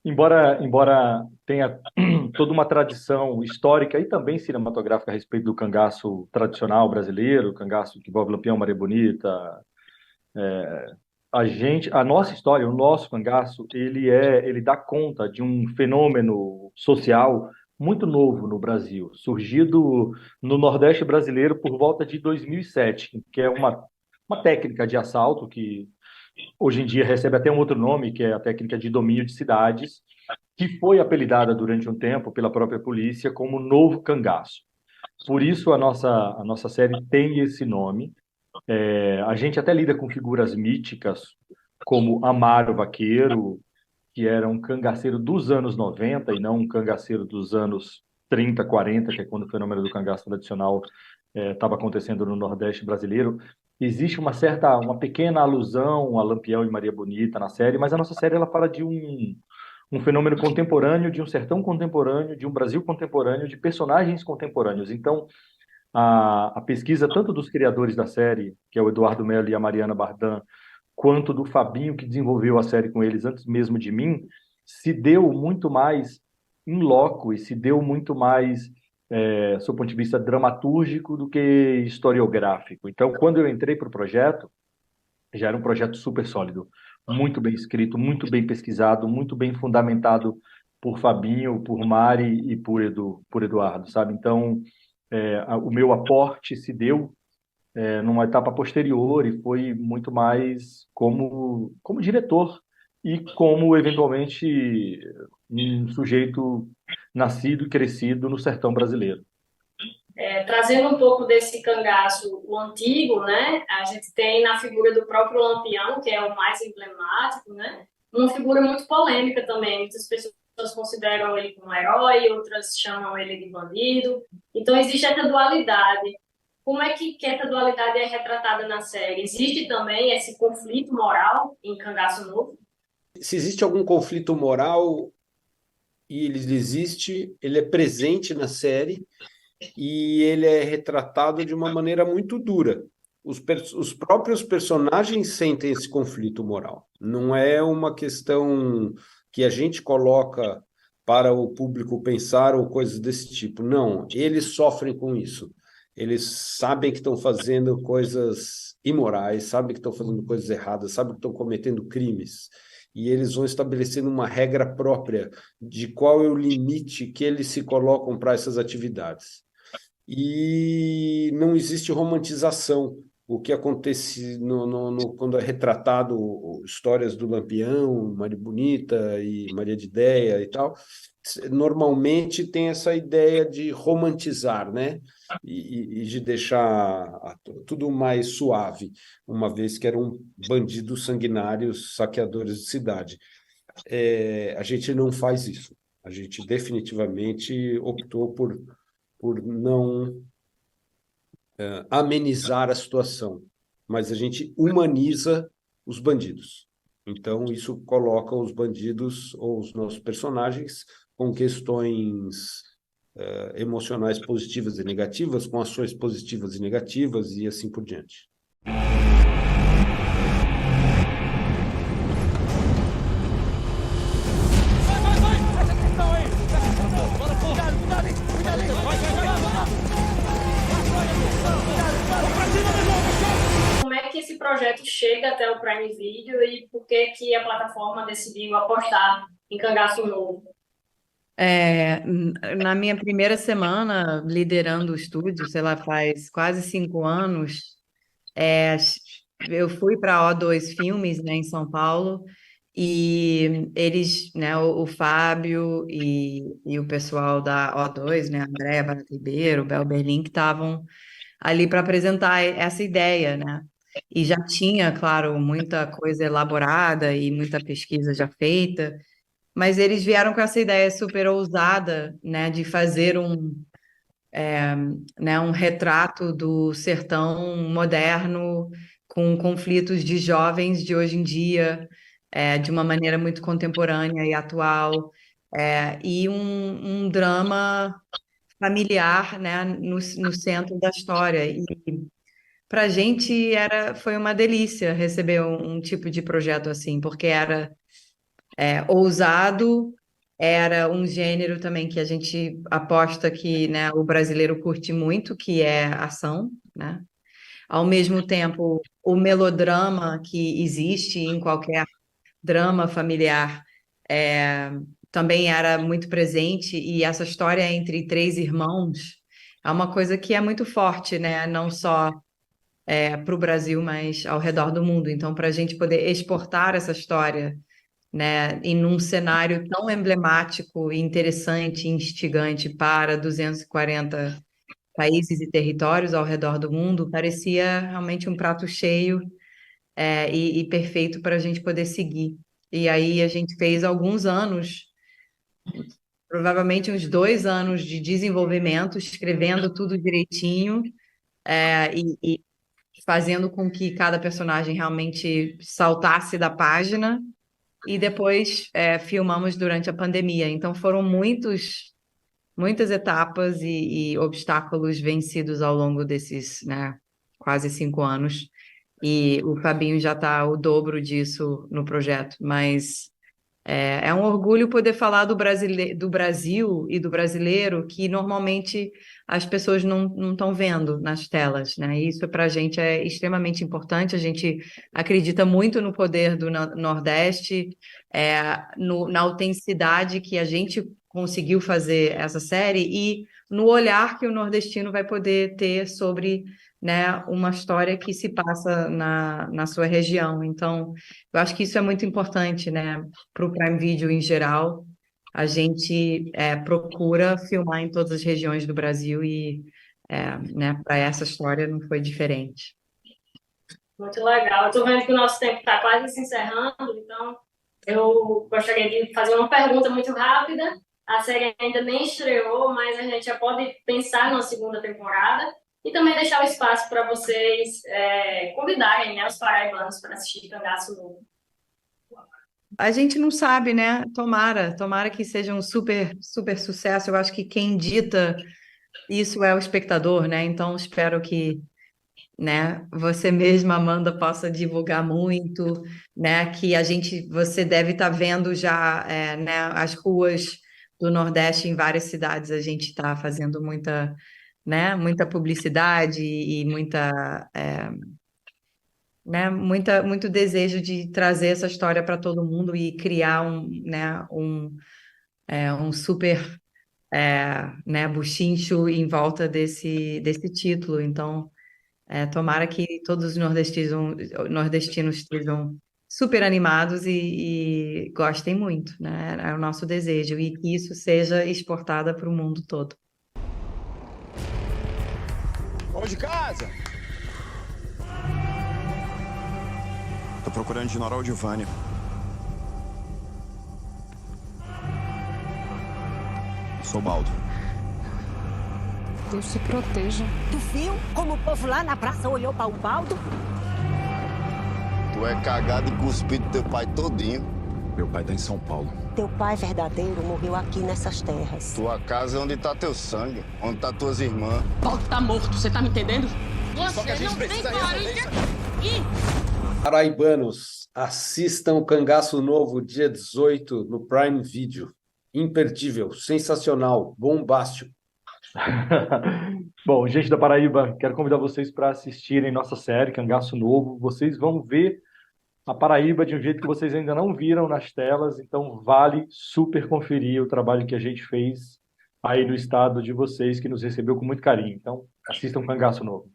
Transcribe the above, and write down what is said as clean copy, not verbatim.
Embora tenha toda uma tradição histórica e também cinematográfica a respeito do cangaço tradicional brasileiro, cangaço que envolve Lampião, Maria Bonita, a nossa história, o nosso cangaço, ele dá conta de um fenômeno social muito novo no Brasil, surgido no Nordeste brasileiro por volta de 2007, que é uma técnica de assalto que hoje em dia recebe até um outro nome, que é a técnica de domínio de cidades, que foi apelidada durante um tempo pela própria polícia como Novo Cangaço. Por isso a nossa série tem esse nome. A gente até lida com figuras míticas, como Amaro Vaqueiro, que era um cangaceiro dos anos 90 e não um cangaceiro dos anos 30, 40, que é quando o fenômeno do cangaço tradicional estava acontecendo no Nordeste brasileiro. Existe uma pequena alusão a Lampião e Maria Bonita na série, mas a nossa série ela fala de um fenômeno contemporâneo, de um sertão contemporâneo, de um Brasil contemporâneo, de personagens contemporâneos. Então, a pesquisa tanto dos criadores da série, que é o Eduardo Mello e a Mariana Bardan, quanto do Fabinho, que desenvolveu a série com eles antes mesmo de mim, se deu muito mais em loco e se deu muito mais, do ponto de vista dramatúrgico, do que historiográfico. Então, quando eu entrei para o projeto, já era um projeto super sólido, muito bem escrito, muito bem pesquisado, muito bem fundamentado por Fabinho, por Mari e por Eduardo, sabe? Então, o meu aporte se deu numa etapa posterior e foi muito mais como diretor e como, eventualmente, um sujeito nascido e crescido no sertão brasileiro. Trazendo um pouco desse cangaço, o antigo, né? A gente tem na figura do próprio Lampião, que é o mais emblemático, né? Uma figura muito polêmica também. Muitas pessoas consideram ele como um herói, outras chamam ele de bandido. Então existe essa dualidade. Como é que essa dualidade é retratada na série? Existe também esse conflito moral em Cangaço Novo? Se existe algum conflito moral, e ele existe, ele é presente na série e ele é retratado de uma maneira muito dura. Os próprios personagens sentem esse conflito moral. Não é uma questão que a gente coloca para o público pensar ou coisas desse tipo. Não, eles sofrem com isso. Eles sabem que estão fazendo coisas imorais, sabem que estão fazendo coisas erradas, sabem que estão cometendo crimes. E eles vão estabelecendo uma regra própria de qual é o limite que eles se colocam para essas atividades. E não existe romantização. O que acontece quando é retratado histórias do Lampião, Maria Bonita e Maria de Déia e tal, normalmente tem essa ideia de romantizar, né? E de deixar tudo mais suave, uma vez que eram bandidos sanguinários, saqueadores de cidade. A gente não faz isso. A gente definitivamente optou por não amenizar a situação, mas a gente humaniza os bandidos. Então, isso coloca os bandidos ou os nossos personagens com questões emocionais positivas e negativas, com ações positivas e negativas e assim por diante. Como é que esse projeto chega até o Prime Video e por que que a plataforma decidiu apostar em Cangaço Novo? Na minha primeira semana liderando o estúdio, sei lá, faz quase 5 anos, é, eu fui para a O2 Filmes, né, em São Paulo, e eles, né, o Fábio e o pessoal da O2, né, André Barata Ribeiro, Bel Berlim, que estavam ali para apresentar essa ideia, né? E já tinha, claro, muita coisa elaborada e muita pesquisa já feita, mas eles vieram com essa ideia super ousada, né, de fazer né, um retrato do sertão moderno com conflitos de jovens de hoje em dia, de uma maneira muito contemporânea e atual, e um drama familiar, né, no centro da história. E para a gente foi uma delícia receber um tipo de projeto assim, porque ousado, era um gênero também que a gente aposta que, né, o brasileiro curte muito, que é ação, né? Ao mesmo tempo, o melodrama que existe em qualquer drama familiar também era muito presente, e essa história entre três irmãos é uma coisa que é muito forte, né? Não só para o Brasil, mas ao redor do mundo. Então, para a gente poder exportar essa história, né, em um cenário tão emblemático, interessante e instigante para 240 países e territórios ao redor do mundo, parecia realmente um prato cheio, e perfeito para a gente poder seguir. E aí a gente fez alguns anos, provavelmente uns 2 anos de desenvolvimento, escrevendo tudo direitinho, e fazendo com que cada personagem realmente saltasse da página. E depois filmamos durante a pandemia. Então foram muitas etapas e obstáculos vencidos ao longo desses, né, quase 5 anos. E o Fabinho já está o dobro disso no projeto, mas é um orgulho poder falar do Brasil e do brasileiro, que normalmente as pessoas não estão vendo nas telas, né? Isso para a gente é extremamente importante. A gente acredita muito no poder do Nordeste, na autenticidade que a gente conseguiu fazer essa série e no olhar que o nordestino vai poder ter sobre, né, uma história que se passa na sua região. Então, eu acho que isso é muito importante, né? Para o Prime Video em geral, a gente procura filmar em todas as regiões do Brasil e, né, para essa história não foi diferente. Muito legal. Eu estou vendo que o nosso tempo está quase se encerrando, então eu gostaria de fazer uma pergunta muito rápida. A série ainda nem estreou, mas a gente já pode pensar numa segunda temporada e também deixar o espaço para vocês convidarem, né, os paraibanos para assistir Cangaço Novo. A gente não sabe, né? Tomara que seja um super, super sucesso. Eu acho que quem dita isso é o espectador, né? Então espero que, né, você mesma, Amanda, possa divulgar muito, né? Que você deve estar vendo já, né, as ruas do Nordeste em várias cidades. A gente está fazendo muita, né, muita publicidade e muito desejo de trazer essa história para todo mundo e criar um super, né, buchincho em volta desse título. Então, tomara que todos os nordestinos estejam super animados e gostem muito, né? É o nosso desejo e que isso seja exportada para o mundo todo. Vamos de casa! Tô procurando General Aldivânia. Sou Baldo. Deus se proteja. Tu viu como o povo lá na praça olhou para o Baldo? Tu é cagado e cuspido teu pai todinho. Meu pai tá em São Paulo. Teu pai verdadeiro morreu aqui nessas terras. Tua casa é onde tá teu sangue, onde tá tuas irmãs. Baldo tá morto, você tá me entendendo? Só que a gente precisa resolver isso aqui. Paraibanos, assistam o Cangaço Novo, dia 18, no Prime Video. Imperdível, sensacional, bombástico. Bom, gente da Paraíba, quero convidar vocês para assistirem nossa série Cangaço Novo. Vocês vão ver a Paraíba de um jeito que vocês ainda não viram nas telas, então vale super conferir o trabalho que a gente fez aí no estado de vocês, que nos recebeu com muito carinho. Então, assistam Cangaço Novo.